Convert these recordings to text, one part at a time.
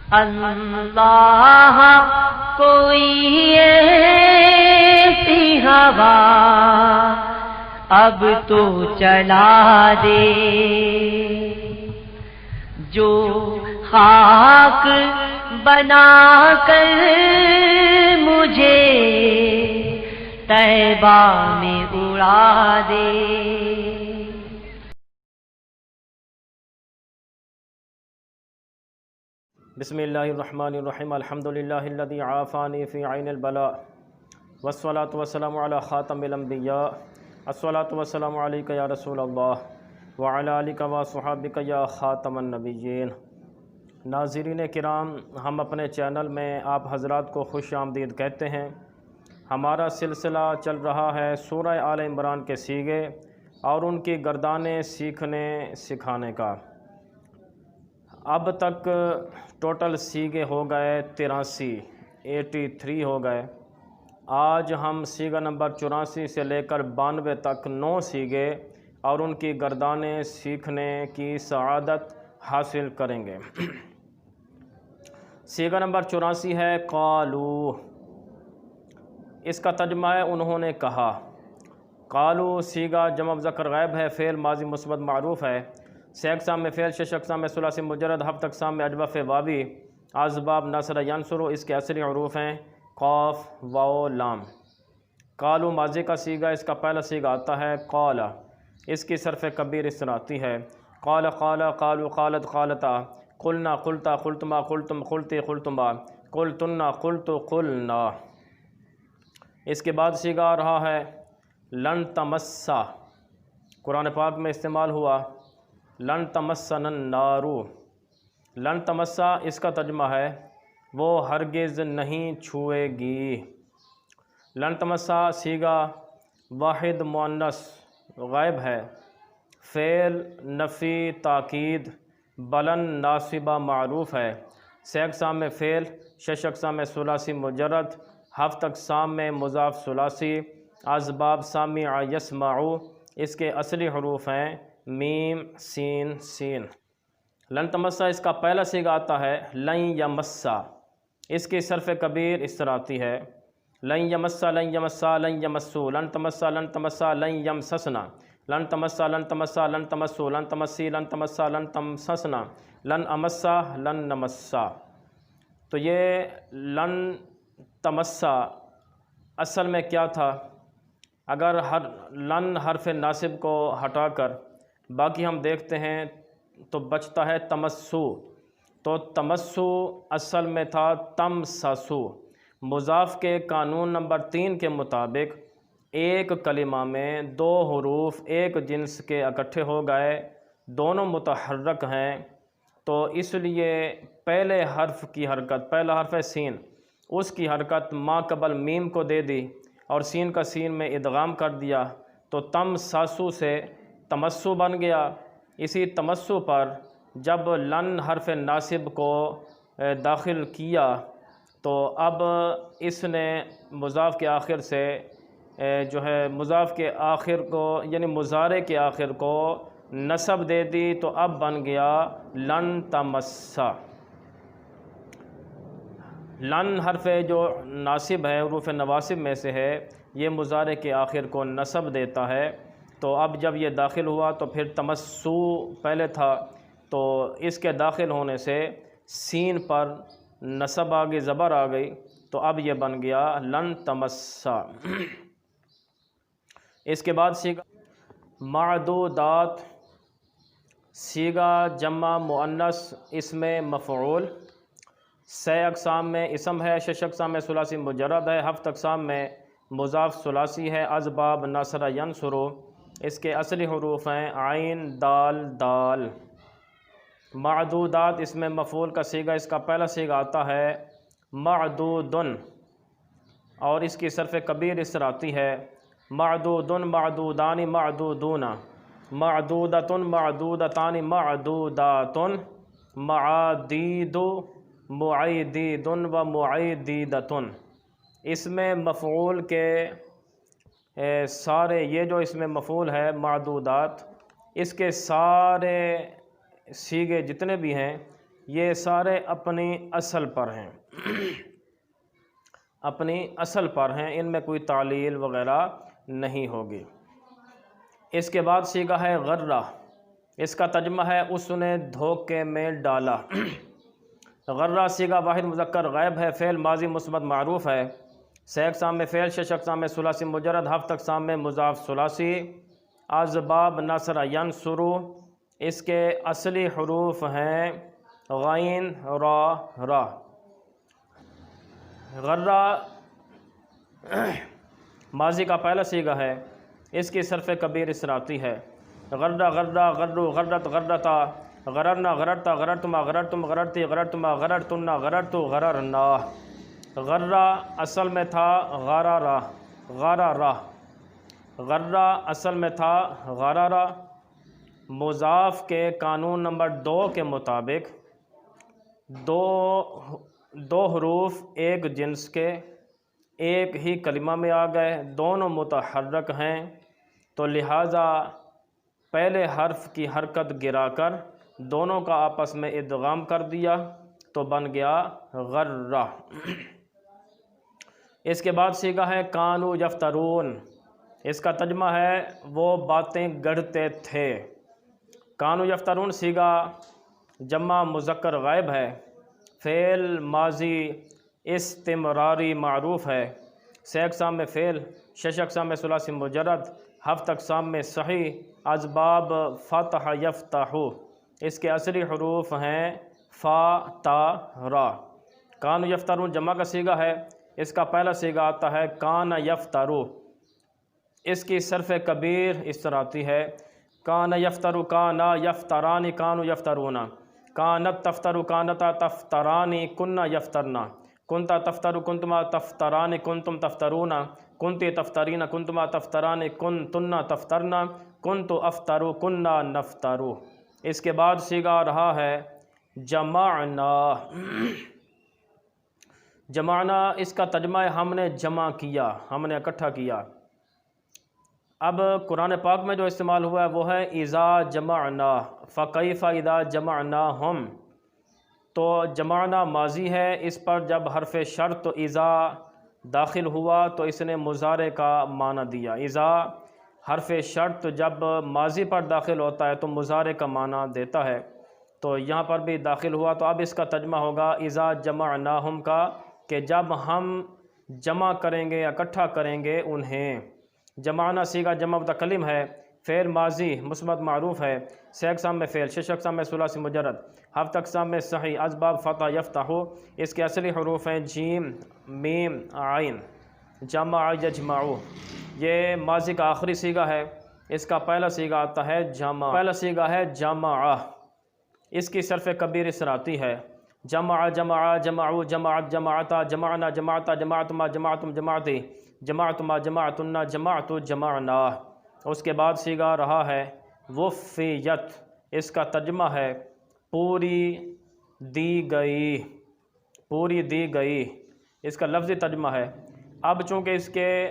اللہ کوئی ایسی ہوا اب تو چلا دے جو خاک بنا کر مجھے طیبہ میں اڑا دے۔ بسم اللہ الرحمن الرحیم، الحمدللہ الذی عافانی فی عین البلاء والصلاة والسلام علی خاتم الانبیاء، الصلاة والسلام علیک یا رسول اللہ وعلی آلک وصحابک یا خاتم النبیین۔ ناظرین کرام، ہم اپنے چینل میں آپ حضرات کو خوش آمدید کہتے ہیں۔ ہمارا سلسلہ چل رہا ہے سورہ آل عمران کے سیغے اور ان کی گردانیں سیکھنے سکھانے کا۔ اب تک ٹوٹل سیغے ہو گئے 83 ہو گئے۔ آج ہم سیغہ نمبر 84 سے لے کر 92 تک 9 سیغے اور ان کی گردانیں سیکھنے کی سعادت حاصل کریں گے۔ سیغہ نمبر 84 ہے قالو۔ اس کا ترجمہ ہے انہوں نے کہا۔ قالو سیغہ جمع مذکر غائب ہے، فعل ماضی مثبت معروف ہے، سے اقسام میں فعل، شش اقسام میں ثلاثی مجرد، ہفت اقسام میں اجوف واوی، اسباب نصر ینصر، اس کے اصلی حروف ہیں قاف واو لام۔ قالو ماضی کا سیغہ، اس کا پہلا سیغہ آتا ہے قال، اس کی صرف کبیر اس طرح آتی ہے قال قال، قالو قالت قالتا، قلنا قلتا، قلتما قلتم، قلتی قلتما، قلتنا قلت قلنا۔ اس کے بعد سیغہ آ رہا ہے لن تمسا، قرآن پاک میں استعمال ہوا لن تمسنا النار۔ لن تمسا اس کا ترجمہ ہے وہ ہرگز نہیں چھوئے گی۔ لن تمسا سیغہ واحد مؤنث غائب ہے، فعل نفی تاکید بلند ناصبہ معروف ہے، سے اقسام میں فعل، شش اقسام میں ثلاثی مجرد، ہفت اقسام میں مضاف ثلاثی، اسباب سامع یسمعو، اس کے اصلی حروف ہیں میم سین سین۔ لن تمسا اس کا پہلا سیغہ آتا ہے لن یمسا، اس کی صرف کبیر اس طرح آتی ہے لن یمسا لن یمسا لن یمسو، لن تمسا لن تمسا لن یمسسنا، لن تمسا لن تمسا لن تمسو، لن تمسی لن تمسا لن تمسسنا، لن امسا لن نمسا۔ تو یہ لن تمسا اصل میں کیا تھا؟ اگر لن حرف ناصب کو ہٹا کر باقی ہم دیکھتے ہیں تو بچتا ہے تمسو، تو تمسو اصل میں تھا تمسسو۔ مضاف کے قانون نمبر 3 کے مطابق ایک کلمہ میں 2 حروف ایک جنس کے اکٹھے ہو گئے، دونوں متحرک ہیں، تو اس لیے پہلے حرف کی حرکت، پہلا حرف ہے سین، اس کی حرکت ما قبل میم کو دے دی اور سین کا سین میں ادغام کر دیا، تو تم ساسو سے تمسو بن گیا۔ اسی تمسو پر جب لن حرف ناصب کو داخل کیا تو اب اس نے مضاف کے آخر سے جو ہے مضاف کے آخر کو یعنی مضارع کے آخر کو نصب دے دی، تو اب بن گیا لن تمسا۔ لن حرف جو ناصب ہے حروف نواسب میں سے ہے، یہ مضارع کے آخر کو نصب دیتا ہے، تو اب جب یہ داخل ہوا تو پھر تمسو پہلے تھا، تو اس کے داخل ہونے سے سین پر نصب آ گئی، زبر آ گئی، تو اب یہ بن گیا لن تمسا۔ اس کے بعد سیغہ معدودات، سیغہ جمع مؤنث اسم مفعول، سے اقسام میں اسم ہے، شش اقسام میں ثلاثی مجرد ہے، ہفت اقسام میں مضاف ثلاثی ہے، اسباب نصر ینصر، اس کے اصلی حروف ہیں عین دال دال۔ معدودات اسم مفعول کا سیغہ، اس کا پہلا سیغہ آتا ہے معدودن، اور اس کی صرف کبیر اس طرح آتی ہے معدودن معدودان معدودون، معدودتن معدودتان معدوداتن، معادید معیدیدن و معیدیدتن۔ اس میں مفعول کے سارے یہ جو اس میں مفعول ہے معدودات، اس کے سارے سیغے جتنے بھی ہیں یہ سارے اپنی اصل پر ہیں اپنی اصل پر ہیں، ان میں کوئی تعلیل وغیرہ نہیں ہوگی۔ اس کے بعد صیغہ ہے غرہ، اس کا ترجمہ ہے اس نے دھوکے میں ڈالا۔ غرہ صیغہ واحد مذکر غائب ہے، فعل ماضی مثبت معروف ہے، سے اقسام میں فعل، شش اقسام میں ثلاثی مجرد، ہفت اقسام میں مضاف ثلاثی، اسباب نصر ینصرو، اس کے اصلی حروف ہیں غین را را۔ غرہ ماضی کا پہلا صیغہ ہے، اس کی صرف کبیر اسراتی ہے۔ غرہ غرہ غرو غرت غرتا، غررنا غررتا غررتما غررتم غررتی غررتما غررتن غررتو غررنا۔ غرہ اصل میں تھا غرارہ غرارہ، غرہ اصل میں تھا غرارہ۔ مضاف کے قانون نمبر 2 کے مطابق دو حروف ایک جنس کے ایک ہی کلمہ میں آ گئے، دونوں متحرک ہیں، تو لہٰذا پہلے حرف کی حرکت گرا کر دونوں کا آپس میں ادغام کر دیا تو بن گیا غرہ۔ اس کے بعد صیغہ ہے کانو یفترون، اس کا ترجمہ ہے وہ باتیں گڑھتے تھے۔ کانو یفترون صیغہ جمع مذکر غائب ہے، فعل ماضی استمراری معروف ہے، سے اقسام میں فعل، شش اقسام میں ثلاثی مجرد، ہفت اقسام میں صحیح، اسباب فتح یفتح، اس کے اصلی حروف ہیں فا تا را۔ کان یفترون جمع کا صیغہ ہے، اس کا پہلا صیغہ آتا ہے کان یفترو، اس کی صرف کبیر اس طرح آتی ہے کان یفترو کانا یفترانی کانو یفترون، کانت تفترو کانتا تفترانی کننا یفترنا، کنتا تفترو کنتما تفترانی کنتم تفترون، کنتی تفترین کنتما تفترانی کنتن تفترنا، کنتو افترو کننا نفترو۔ اس کے بعد صیغہ آ رہا ہے جمعنا۔ جمعنا اس کا ترجمہ ہے ہم نے جمع کیا، ہم نے اکٹھا کیا۔ اب قرآن پاک میں جو استعمال ہوا ہے وہ ہے اذا جمعنا فکیف اذا جمعناہم، تو جمعنا ماضی ہے، اس پر جب حرف شرط اذا داخل ہوا تو اس نے مضارع کا معنی دیا۔ اذا حرف شرط جب ماضی پر داخل ہوتا ہے تو مضارع کا معنی دیتا ہے، تو یہاں پر بھی داخل ہوا، تو اب اس کا ترجمہ ہوگا اذا جمعناہم کا، کہ جب ہم جمع کریں گے، اکٹھا کریں گے انہیں۔ جمعنا صیغہ جمع متکلم ہے، فعل ماضی مثبت معروف ہے، سے اقسام میں فعل، شش اقسام میں ثلاثی مجرد، ہفت اقسام میں صحیح، اسباب فتح یفتح، اس کے اصلی حروف ہیں جیم میم عین۔ جمع یجمعو یہ ماضی کا آخری صیغہ ہے، اس کا پہلا صیغہ آتا ہے جمع، پہلا صیغہ ہے جمع، اس کی صرف کبیر اس طرح آتی ہے جمع جمع جمعو جمعت جمعتا جمعنا جمعتا جمعتما جمعتم جمعتی جمعتما جمعتن جمعتو جمعنا۔ اس کے بعد صیغہ رہا ہے وفیت، اس کا ترجمہ ہے پوری دی گئی، پوری دی گئی، اس کا لفظی ترجمہ ہے۔ اب چونکہ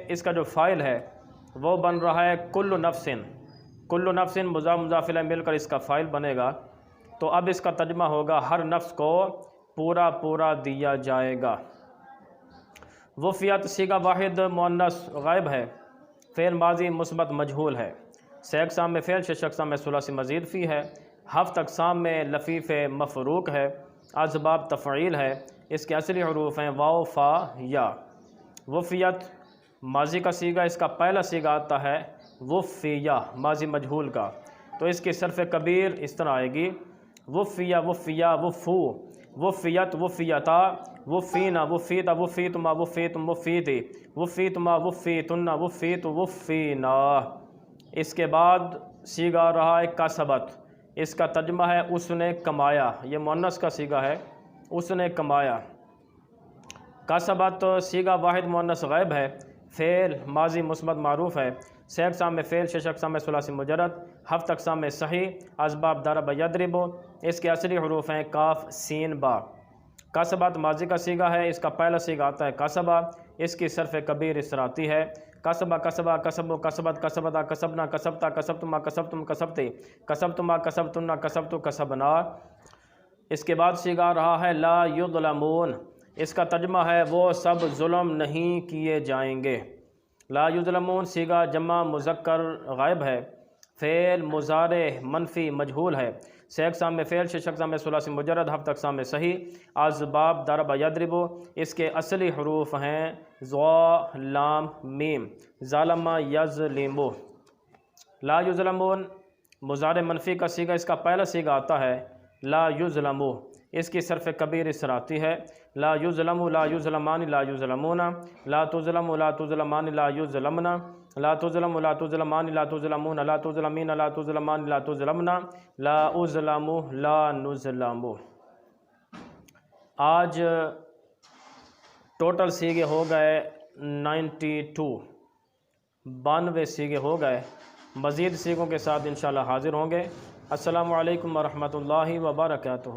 اس کا جو فاعل ہے وہ بن رہا ہے کل نفس، کل نفس مضاف مضاف الیہ مل کر اس کا فاعل بنے گا، تو اب اس کا ترجمہ ہوگا ہر نفس کو پورا پورا دیا جائے گا۔ وفیت صیغہ واحد مؤنث غائب ہے، فعل ماضی مثبت مجہول ہے، سے اقسام میں فعل، شش اقسام میں ثلاثی مزید فی ہے، ہفت اقسام میں لفیف مفروق ہے، اسباب تفعیل ہے، اس کے اصلی حروف ہیں واو فا یا۔ وفیت ماضی کا صیغہ، اس کا پہلا صیغہ آتا ہے وفیہ ماضی مجہول کا، تو اس کی صرف کبیر اس طرح آئے گی وفیہ وفیہ وفو، وفیت وفیتا وفینا وفیتا وفیتما وفیتم وفیتی وفیتما وفیتن وفیت وفینا۔ اس کے بعد صیغہ رہا ہے کسبت، اس کا ترجمہ ہے اس نے کمایا، یہ مؤنث کا صیغہ ہے، اس نے کمایا۔ کسبت صیغہ واحد مؤنث غائب ہے، فعل ماضی مثبت معروف ہے، سے اقسام میں فعل، شش اقسام میں ثلاثی مجرد، ہفت اقسام میں صحیح، اسباب ضرب یضرب، اس کے اصلی حروف ہیں کاف سین با۔ کسبت ماضی کا صیغہ ہے، اس کا پہلا صیغہ آتا ہے کسبہ، اس کی صرف کبیر اس طرح آتی ہے کسبہ کسبہ کسب کسبت کسبتا کسبنا کسبتا کسبتما کسبتم کسبتی کسبتما کسبتن کسبتو کسبنا۔ اس کے بعد سیگا رہا ہے لا یظلمون، اس کا ترجمہ ہے وہ سب ظلم نہیں کیے جائیں گے۔ لا یظلمون سیگا جمع مذکر غائب ہے، فعل مضارع منفی مجہول ہے، سے اقسام میں فعل، شش اقسام میں ثلاثی مجرد، ہفت اقسام میں صحیح، اسباب ضرب یضرب، اس کے اصلی حروف ہیں ضا لام میم، ظالم یظلم۔ لا یظلمون مضارع منفی کا سیگا، اس کا پہلا سیگا آتا ہے لا یظلم، اس کی صرف کبیر اس طرح آتی ہے لا یظلم لا یظلمان لا یظلمون، لا تظلم لا تظلمان لا یظلمن، لا تظلم لا تظلمان لا تظلمون، لا تظلمین لا تظلمان لا تظلمن، لا اظلم لا نظلم۔ آج ٹوٹل سیگے ہو گئے 92، 92 سیگے ہو گئے، مزید سیگوں کے ساتھ انشاءاللہ حاضر ہوں گے۔ السلام علیکم ورحمۃ اللہ وبرکاتہ۔